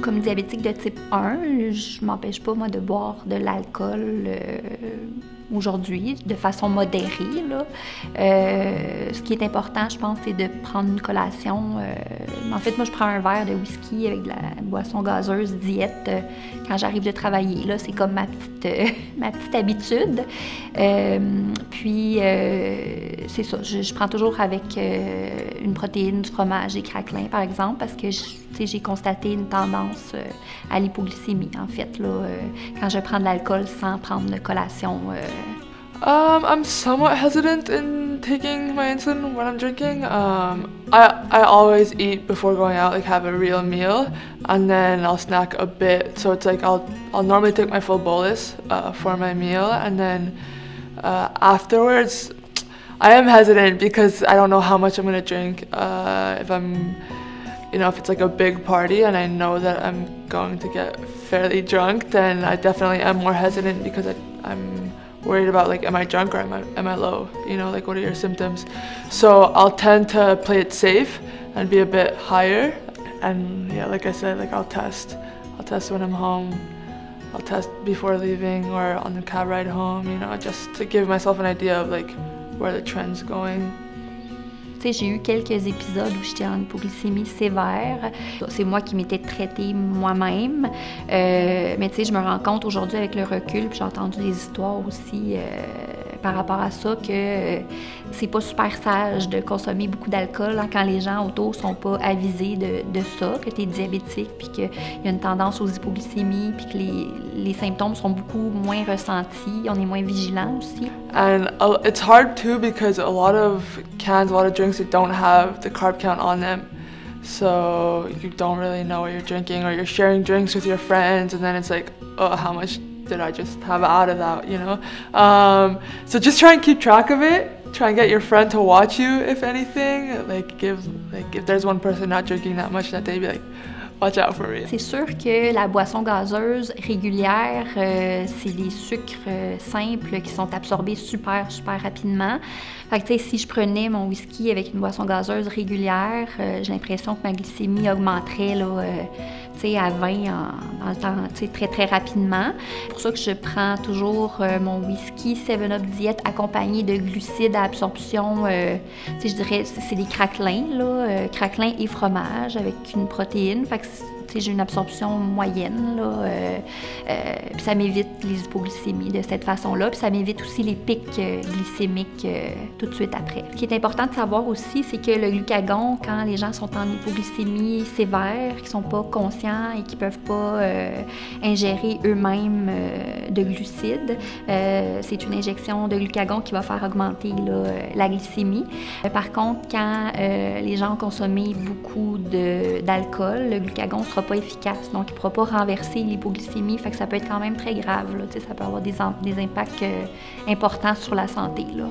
Comme diabétique de type 1, je m'empêche pas, moi, de boire de l'alcool aujourd'hui, de façon modérée, là. Ce qui est important, je pense, c'est de prendre une collation. En fait, moi, je prends un verre de whisky avec de la boisson gazeuse diète quand j'arrive de travailler. Là, c'est comme ma petite habitude. Puis, c'est ça. Je prends toujours avec une protéine, du fromage, des craquelins, par exemple, parce que j'ai constaté une tendance à l'hypoglycémie, en fait, là, quand je prends de l'alcool sans prendre de collation. I'm somewhat hesitant in taking my insulin when I'm drinking. I always eat before going out, like have a real meal, and then I'll snack a bit. So it's like I'll normally take my full bolus for my meal, and then afterwards, I am hesitant because I don't know how much I'm gonna drink. If it's like a big party and I know that I'm going to get fairly drunk, then I definitely am more hesitant because I'm worried about, like, am I drunk or am I low? Like, what are your symptoms? So I'll tend to play it safe and be a bit higher. And yeah, like I said, like I'll test when I'm home. I'll test before leaving or on the cab ride home, just to give myself an idea of like where the trend's going. J'ai eu quelques épisodes où j'étais en hypoglycémie sévère. C'est moi qui m'étais traitée moi-même. Mais je me rends compte aujourd'hui avec le recul, puis j'ai entendu des histoires aussi par rapport à ça, que c'est pas super sage de consommer beaucoup d'alcool quand les gens autour sont pas avisés de ça, que tu es diabétique, puis qu'il y a une tendance aux hypoglycémies, puis que les symptômes sont beaucoup moins ressentis, on est moins vigilant aussi. And it's hard too because a lot of cans, a lot of drinks, they don't have the carb count on them. So you don't really know what you're drinking, or you're sharing drinks with your friends, and then it's like, oh, how much did I just have out of that, So just try and keep track of it. Try and get your friend to watch you, if anything. If there's one person not drinking that much that day, be like, watch out for me. C'est sûr que la boisson gazeuse régulière, c'est des sucres simples qui sont absorbés super rapidement. Fait que, si je prenais mon whisky avec une boisson gazeuse régulière, j'ai l'impression que ma glycémie augmenterait là, à 20 dans le temps, très rapidement. C'est pour ça que je prends toujours mon whisky 7-Up Diet accompagné de glucides à absorption. Je dirais, c'est des craquelins, là, craquelins et fromage avec une protéine. Fait que j'ai une absorption moyenne, là, puis ça m'évite les hypoglycémies de cette façon-là, puis ça m'évite aussi les pics glycémiques tout de suite après. Ce qui est important de savoir aussi, c'est que le glucagon, quand les gens sont en hypoglycémie sévère, qui sont pas conscients et qui peuvent pas ingérer eux-mêmes de glucides, c'est une injection de glucagon qui va faire augmenter là, la glycémie. Par contre, quand les gens ont consommé beaucoup d'alcool, le glucagon sera pas efficace, donc il ne pourra pas renverser l'hypoglycémie, fait que ça peut être quand même très grave, là, ça peut avoir des impacts importants sur la santé, là.